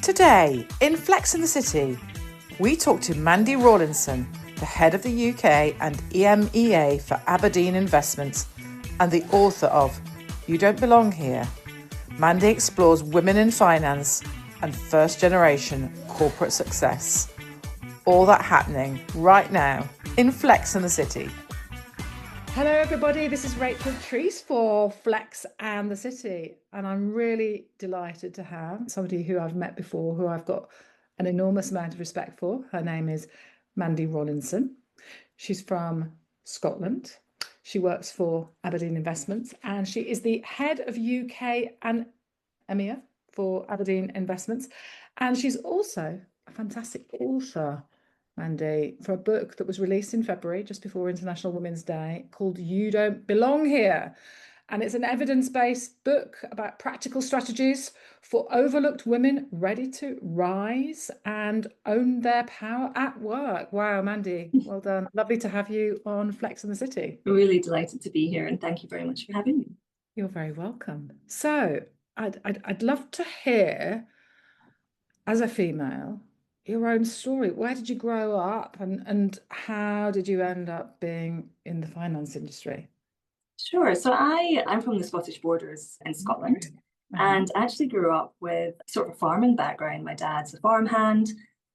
Today, in Flex in the City, we talk to Mandy Rawlinson, the head of the UK and EMEA for Aberdeen Investments and the author of You Don't Belong Here. Mandy explores women in finance and first-generation corporate success. All that happening right now in Flex in the City. Hello everybody, this is Rachel Treese for Flex and the City, and I'm really delighted to have somebody who I've met before, who I've got an enormous amount of respect for. Her name is Mandy Rawlinson. She's from Scotland. She works for Aberdeen Investments, and she is the head of UK and EMEA for Aberdeen Investments, and she's also a fantastic author, Mandy, for a book that was released in February, just before International Women's Day, called You Don't Belong Here. And it's an evidence-based book about practical strategies for overlooked women ready to rise and own their power at work. Wow, Mandy, well done. Lovely to have you on Flex in the City. Really delighted to be here, and thank you very much for having me. You're very welcome. So I'd love to hear, as a female, your own story. Where did you grow up, and how did you end up being in the finance industry? Sure. So I'm from the Scottish borders in Scotland, and I actually grew up with sort of a farming background. My dad's a farmhand.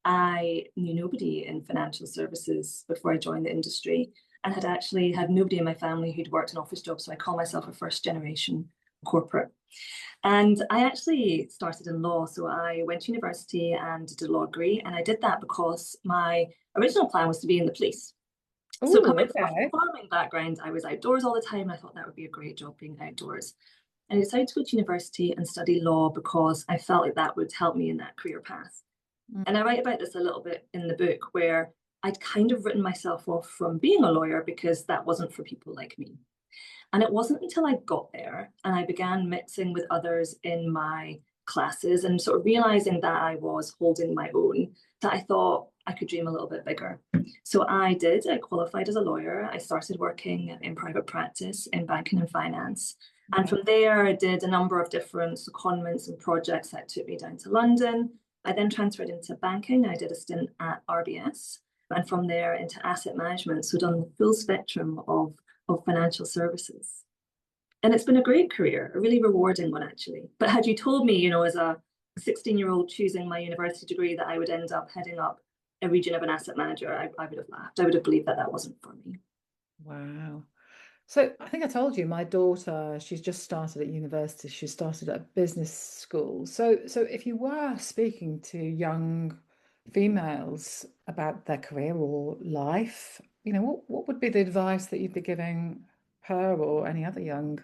I knew nobody in financial services before I joined the industry, and had actually had nobody in my family who'd worked an office job. So I call myself a first generation corporate. And I actually started in law. So I went to university and did a law degree. And I did that because my original plan was to be in the police. So coming from a farming background, I was outdoors all the time. And I thought that would be a great job, being outdoors. And I decided to go to university and study law because I felt like that would help me in that career path. And I write about this a little bit in the book, where I'd kind of written myself off from being a lawyer because that wasn't for people like me. And it wasn't until I got there and I began mixing with others in my classes and sort of realizing that I was holding my own, that I thought I could dream a little bit bigger. So I qualified as a lawyer. I started working in private practice in banking and finance. And from there, I did a number of different secondments and projects that took me down to London. I then transferred into banking. I did a stint at RBS, and from there into asset management. So done the full spectrum of financial services. And it's been a great career, a really rewarding one, actually. But had you told me, as a 16-year-old choosing my university degree, that I would end up heading up a region of an asset manager, I would have laughed. I would have believed that that wasn't for me. Wow. So I think I told you, my daughter, she's just started at university. She started at business school. So if you were speaking to young females about their career or life, what would be the advice that you'd be giving her or any other young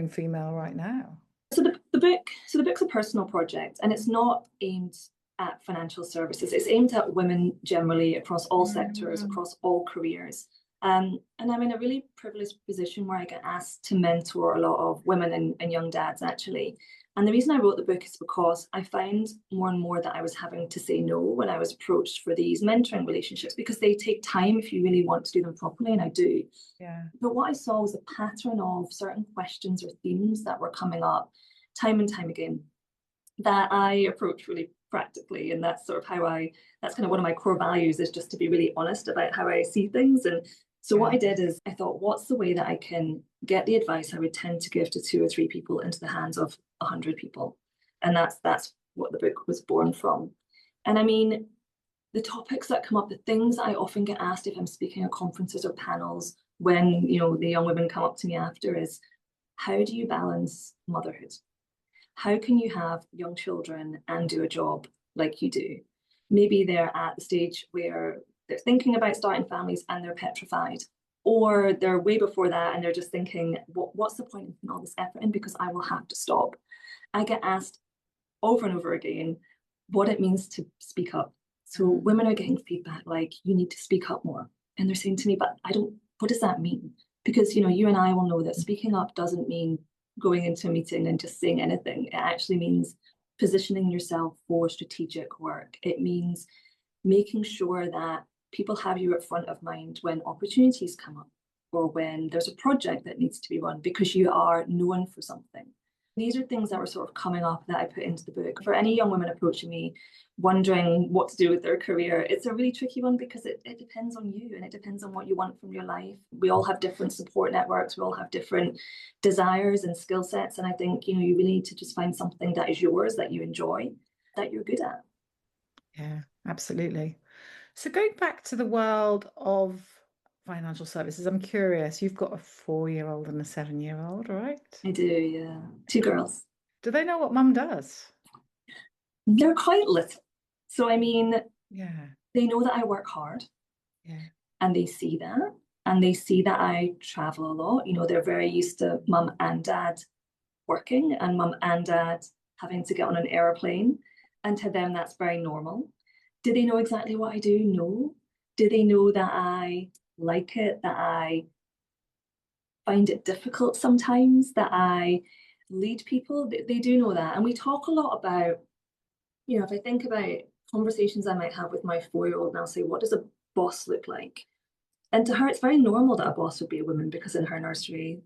female right now? So the book's a personal project, and it's not aimed at financial services. It's aimed at women generally across all sectors, across all careers. And I'm in a really privileged position where I get asked to mentor a lot of women and young dads, actually. And the reason I wrote the book is because I found more and more that I was having to say no when I was approached for these mentoring relationships, because they take time if you really want to do them properly, and I do. Yeah. But what I saw was a pattern of certain questions or themes that were coming up time and time again that I approach really practically. And that's sort of that's kind of one of my core values, is just to be really honest about how I see things. And so what I did is I thought, what's the way that I can get the advice I would tend to give to 2 or 3 people into the hands of 100 people? And that's what the book was born from. And I mean, the topics that come up, the things I often get asked if I'm speaking at conferences or panels, when, the young women come up to me after, is, how do you balance motherhood? How can you have young children and do a job like you do? Maybe they're at the stage where they're thinking about starting families and they're petrified, or they're way before that and they're just thinking, what's the point in putting all this effort in, because I will have to stop. I get asked over and over again what it means to speak up. So women are getting feedback like, you need to speak up more. And they're saying to me, but what does that mean? Because, you and I will know that speaking up doesn't mean going into a meeting and just saying anything. It actually means positioning yourself for strategic work. It means making sure that people have you at front of mind when opportunities come up, or when there's a project that needs to be run because you are known for something. These are things that were sort of coming up that I put into the book. For any young women approaching me, wondering what to do with their career, it's a really tricky one because it depends on you and it depends on what you want from your life. We all have different support networks, we all have different desires and skill sets. And I think, you really need to just find something that is yours, that you enjoy, that you're good at. Yeah, absolutely. So going back to the world of financial services, I'm curious, you've got a 4-year-old and a 7-year-old, right? I do, yeah. Two girls. Do they know what mum does? They're quite little. So, I mean, Yeah, they know that I work hard yeah. and they see that. And they see that I travel a lot. They're very used to mum and dad working and mum and dad having to get on an airplane. And to them, that's very normal. Do they know exactly what I do? No. Do they know that I like it, that I find it difficult sometimes, that I lead people? They do know that. And we talk a lot about, if I think about conversations I might have with my 4-year-old and I'll say, what does a boss look like? And to her, it's very normal that a boss would be a woman because in her nursery,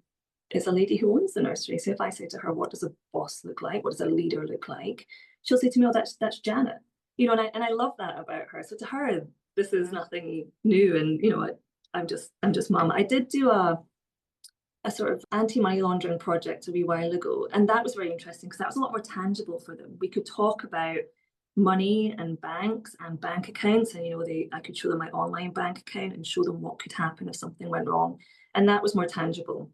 it's a lady who owns the nursery. So if I say to her, what does a boss look like? What does a leader look like? She'll say to me, oh, that's Janet. And I love that about her. So to her, this is nothing new. And I'm just mum. I did do a sort of anti-money laundering project a wee while ago. And that was very interesting because that was a lot more tangible for them. We could talk about money and banks and bank accounts. And I could show them my online bank account and show them what could happen if something went wrong. And that was more tangible.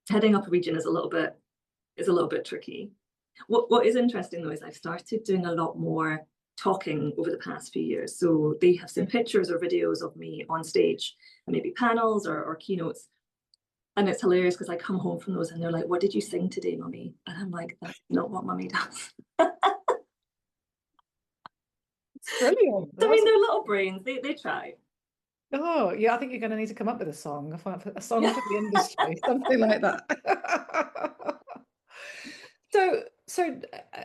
Heading up a region is a little bit tricky. What is interesting though is I've started doing a lot more talking over the past few years. So they have seen pictures or videos of me on stage and maybe panels or keynotes. And it's hilarious because I come home from those and they're like, what did you sing today, mummy? And I'm like, that's not what mummy does. Brilliant. I mean, they're little brains. They try. Oh, yeah, I think you're going to need to come up with a song, a song Yeah. for the industry, something like that. So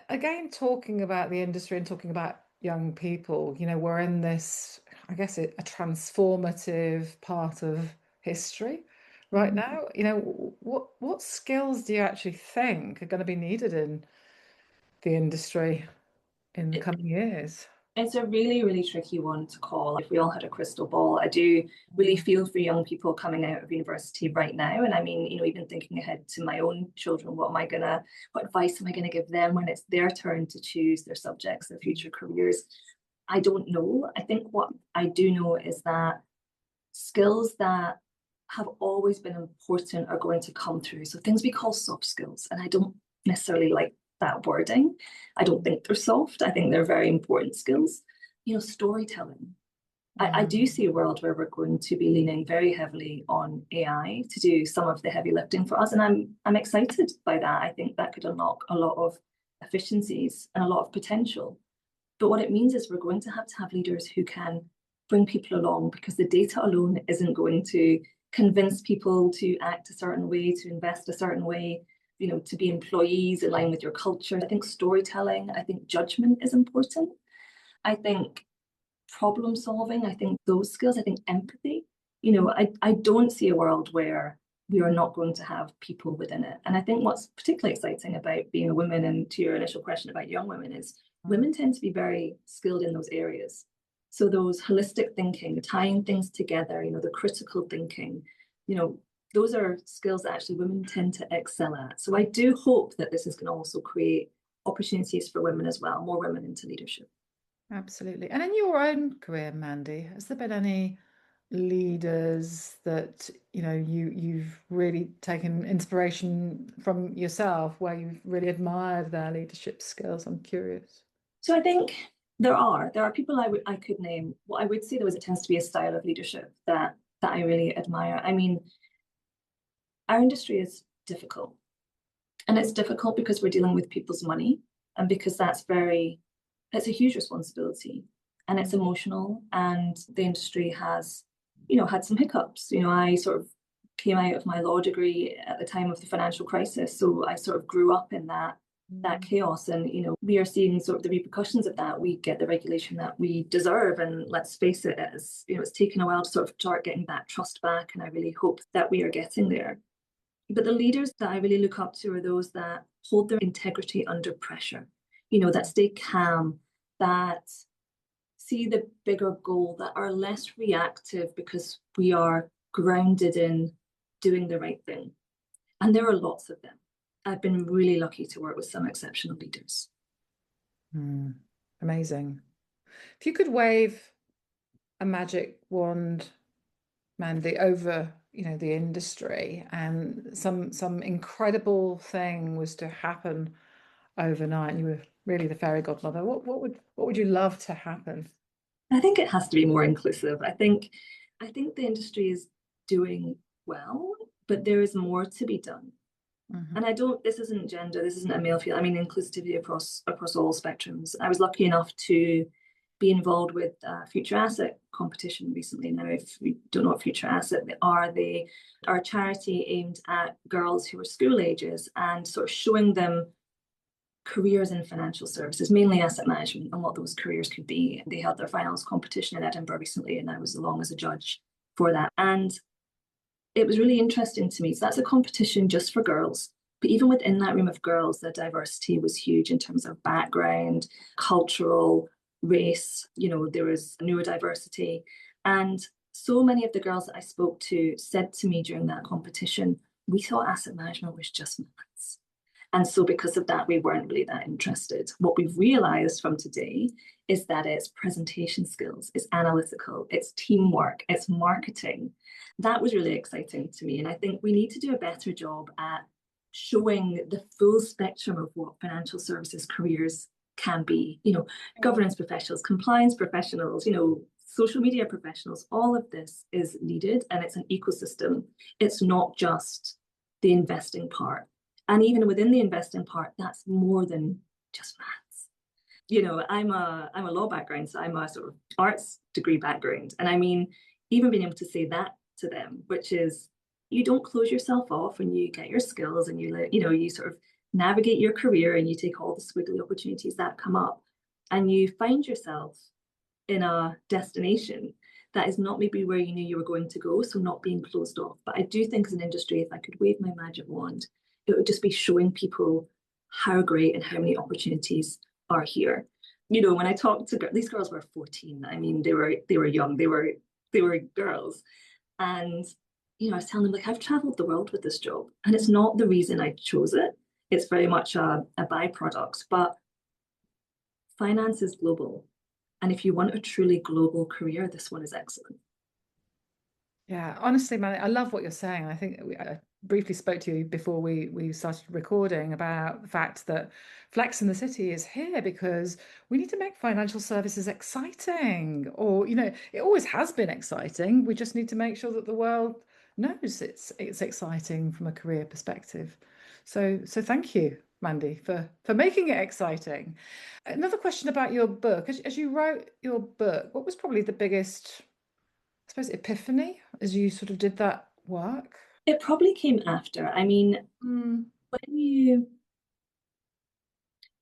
again, talking about the industry and talking about young people, we're in this, I guess, a transformative part of history right now. What skills do you actually think are going to be needed in the industry in the It, coming years? It's a really, really tricky one to call. If we all had a crystal ball, I do really feel for young people coming out of university right now. And I mean, even thinking ahead to my own children, what advice am I gonna give them when it's their turn to choose their subjects, their future careers? I don't know. I think what I do know is that skills that have always been important are going to come through. So things we call soft skills, and I don't necessarily like that wording. I don't think they're soft. I think they're very important skills. Storytelling. I do see a world where we're going to be leaning very heavily on AI to do some of the heavy lifting for us, and I'm excited by that. I think that could unlock a lot of efficiencies and a lot of potential. But what it means is we're going to have leaders who can bring people along because the data alone isn't going to convince people to act a certain way, to invest a certain way, to be employees in line with your culture. I think storytelling, I think judgment is important. I think problem solving, I think those skills, I think empathy. I don't see a world where we are not going to have people within it. And I think what's particularly exciting about being a woman, and to your initial question about young women, is women tend to be very skilled in those areas. So those holistic thinking, tying things together, the critical thinking, those are skills that actually women tend to excel at. So I do hope that this is going to also create opportunities for women as well, more women into leadership. Absolutely. And in your own career, Mandy, has there been any leaders that you've really taken inspiration from yourself, where you've really admired their leadership skills? I'm curious. So I think there are people I could name. What I would say there tends to be a style of leadership that I really admire. I mean, our industry is difficult, and it's difficult because we're dealing with people's money, and because it's a huge responsibility, and it's emotional, and the industry has had some hiccups. I sort of came out of my law degree at the time of the financial crisis, so I sort of grew up in that chaos, and we are seeing sort of the repercussions of that. We get the regulation that we deserve, and let's face it, it's taken a while to sort of start getting that trust back, and I really hope that we are getting there. But the leaders that I really look up to are those that hold their integrity under pressure, you know, that stay calm, that see the bigger goal, that are less reactive because we are grounded in doing the right thing. And there are lots of them. I've been really lucky to work with some exceptional leaders. Amazing. If you could wave a magic wand, Mandy, over, you know, the industry, and some incredible thing was to happen overnight, and you were really the fairy godmother, what would you love to happen? I think it has to be more inclusive. I think the industry is doing well, but there is more to be done. And this isn't gender, this isn't a male female, I mean inclusivity across all spectrums. I was lucky enough to be involved with Future Asset competition recently. Now, if you don't know what Future Asset are, they are a charity aimed at girls who are school ages and sort of showing them careers in financial services, mainly asset management, and what those careers could be. They held their finals competition in Edinburgh recently, and I was along as a judge for that. And it was really interesting to me. So that's a competition just for girls. But even within that room of girls, the diversity was huge in terms of background, cultural, race, you know, there was neurodiversity. And so many of the girls that I spoke to said to me during that competition, we thought asset management was just maths. And so because of that, we weren't really that interested. What we've realized from today is that it's presentation skills, it's analytical, it's teamwork, it's marketing. That was really exciting to me. And I think we need to do a better job at showing the full spectrum of what financial services careers can be. You know, governance professionals, compliance professionals, you know, social media professionals, all of this is needed, and it's an ecosystem. It's not just the investing part. And even within the investing part, that's more than just maths. You know, I'm a law background, so I'm a sort of arts degree background. And I mean, even being able to say that to them, which is, you don't close yourself off when you get your skills and you sort of navigate your career and you take all the squiggly opportunities that come up and you find yourself in a destination that is not maybe where you knew you were going to go, so not being closed off. But I do think as an industry, if I could wave my magic wand, it would just be showing people how great and how many opportunities are here. You know, when I talked to these girls were 14. I mean, they were young, they were girls. And, you know, I was telling them, like, I've traveled the world with this job, and it's not the reason I chose it. It's very much a byproduct, but finance is global. And if you want a truly global career, this one is excellent. Yeah, honestly, man, I love what you're saying. I think I briefly spoke to you before we started recording about the fact that Flex in the City is here because we need to make financial services exciting. Or, you know, it always has been exciting. We just need to make sure that the world knows it's exciting from a career perspective. So thank you, Mandy, for making it exciting. Another question about your book. As you wrote your book, what was probably the biggest, I suppose, epiphany as you sort of did that work? It probably came after. I mean,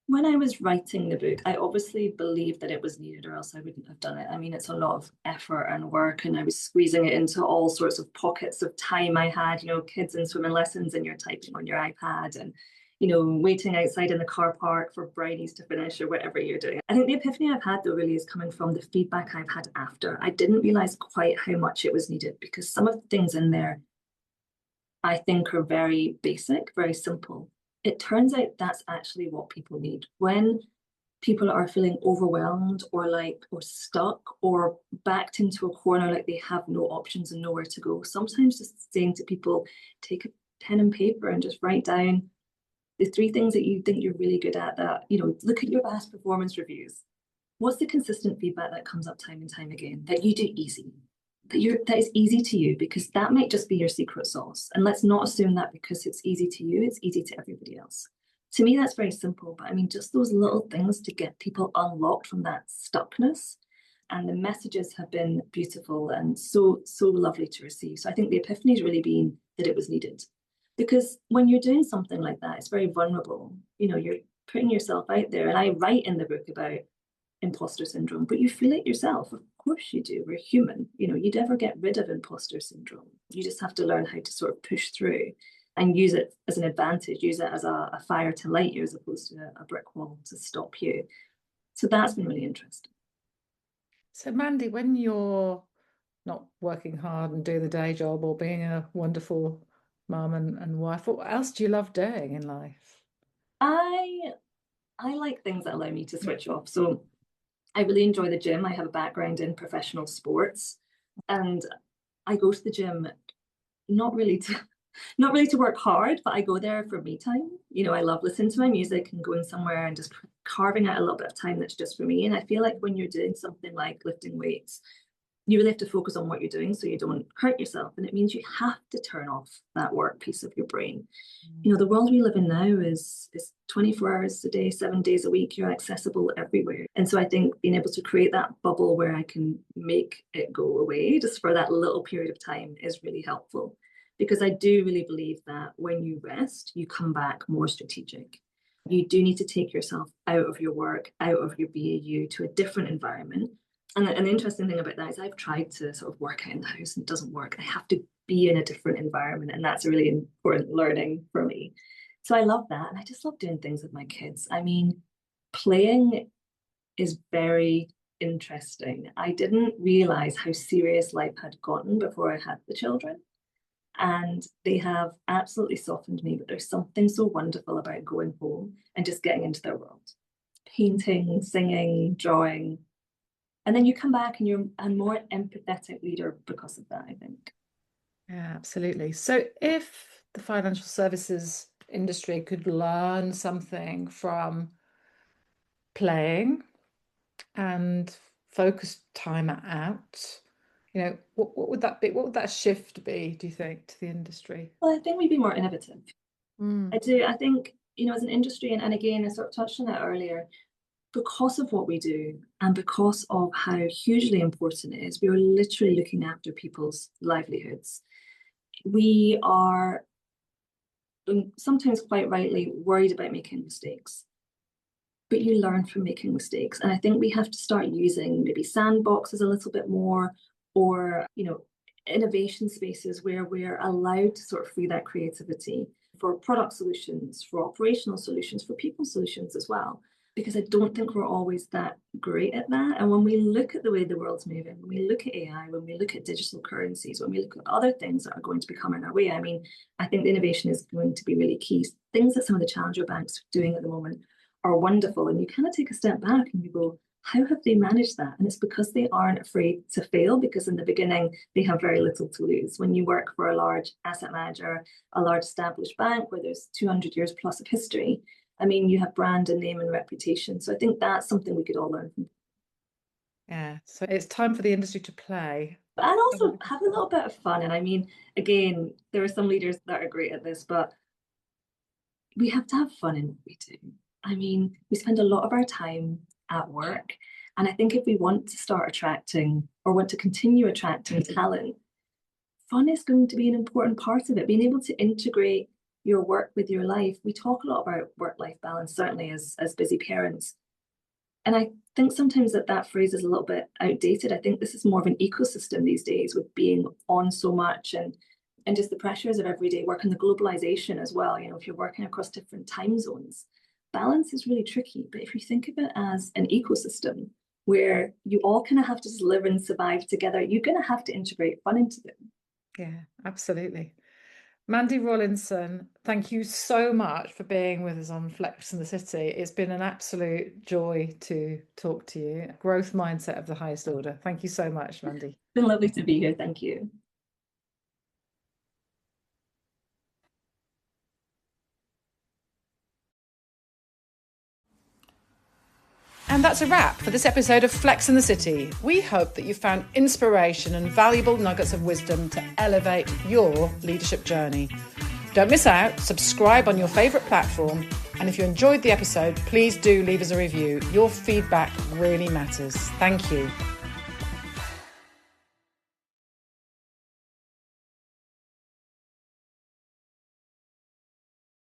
when I was writing the book, I obviously believed that it was needed, or else I wouldn't have done it. I mean, it's a lot of effort and work, and I was squeezing it into all sorts of pockets of time I had, you know, kids and swimming lessons, and you're typing on your iPad, and, you know, waiting outside in the car park for brownies to finish or whatever you're doing. I think the epiphany I've had, though, really is coming from the feedback I've had after. I didn't realize quite how much it was needed, because some of the things in there I think are very basic, very simple. It turns out that's actually what people need. When people are feeling overwhelmed or stuck or backed into a corner, like they have no options and nowhere to go, sometimes just saying to people, take a pen and paper and just write down the 3 things that you think you're really good at, that, you know, look at your past performance reviews. What's the consistent feedback that comes up time and time again that you do easy? That is easy to you, because that might just be your secret sauce. And let's not assume that because it's easy to you, it's easy to everybody else. To me, that's very simple. But I mean, just those little things to get people unlocked from that stuckness. And the messages have been beautiful and so lovely to receive. So I think the epiphany has really been that it was needed. Because when you're doing something like that, it's very vulnerable. You know, you're putting yourself out there. And I write in the book about imposter syndrome, but you feel it yourself. Of course you do. We're human. You know, you'd never get rid of imposter syndrome. You just have to learn how to sort of push through. and use it as an advantage, use it as a fire to light you as opposed to a brick wall to stop you. So that's been really interesting. So Mandy, when you're not working hard and doing the day job or being a wonderful mum and wife, what else do you love doing in life? I like things that allow me to switch off. So I really enjoy the gym. I have a background in professional sports, and I go to the gym not really to work hard, but I go there for me time. You know, I love listening to my music and going somewhere and just carving out a little bit of time that's just for me. And I feel like when you're doing something like lifting weights, you really have to focus on what you're doing so you don't hurt yourself. And it means you have to turn off that work piece of your brain. You know, the world we live in now is 24 hours a day, 7 days a week. You're accessible everywhere. And so I think being able to create that bubble where I can make it go away just for that little period of time is really helpful. Because I do really believe that when you rest, you come back more strategic. You do need to take yourself out of your work, out of your BAU to a different environment. And the interesting thing about that is I've tried to sort of work out in the house and it doesn't work. I have to be in a different environment, and that's a really important learning for me. So I love that. And I just love doing things with my kids. I mean, playing is very interesting. I didn't realize how serious life had gotten before I had the children. And they have absolutely softened me, but there's something so wonderful about going home and just getting into their world. Painting, singing, drawing. And then you come back and you're a more empathetic leader because of that, I think. Yeah, absolutely. So if the financial services industry could learn something from playing and focus time out, you know, what would that be? What would that shift be, do you think, to the industry? Well, I think we'd be more innovative. I do. I think, you know, as an industry, and again, I sort of touched on it earlier, because of what we do and because of how hugely important it is, we are literally looking after people's livelihoods. We are sometimes quite rightly worried about making mistakes, but you learn from making mistakes. And I think we have to start using maybe sandboxes a little bit more, or, you know, innovation spaces where we're allowed to sort of free that creativity for product solutions, for operational solutions, for people solutions as well. Because I don't think we're always that great at that. And when we look at the way the world's moving, when we look at AI, when we look at digital currencies, when we look at other things that are going to be coming our way, I mean, I think the innovation is going to be really key. Things that some of the challenger banks are doing at the moment are wonderful. And you kind of take a step back and you go, how have they managed that? And it's because they aren't afraid to fail, because in the beginning, they have very little to lose. When you work for a large asset manager, a large established bank where there's 200 years plus of history, I mean, you have brand and name and reputation. So I think that's something we could all learn from. Yeah, so it's time for the industry to play. And also have a little bit of fun. And I mean, again, there are some leaders that are great at this, but we have to have fun in what we do. I mean, we spend a lot of our time at work. And I think if we want to start attracting or want to continue attracting talent, fun is going to be an important part of it. Being able to integrate your work with your life. We talk a lot about work-life balance, certainly as busy parents. And I think sometimes that phrase is a little bit outdated. I think this is more of an ecosystem these days, with being on so much and just the pressures of everyday work and the globalization as well. You know, if you're working across different time zones, balance is really tricky. But if you think of it as an ecosystem where you all kind of have to just live and survive together, you're going to have to integrate fun into it. Yeah, absolutely. Mandy Rawlinson, thank you so much for being with us on Flex in the City. It's been an absolute joy to talk to you. Growth mindset of the highest order. Thank you so much, Mandy. It's been lovely to be here. Thank you. And that's a wrap for this episode of Flex in the City. We hope that you found inspiration and valuable nuggets of wisdom to elevate your leadership journey. Don't miss out, subscribe on your favourite platform, and if you enjoyed the episode, please do leave us a review. Your feedback really matters. Thank you.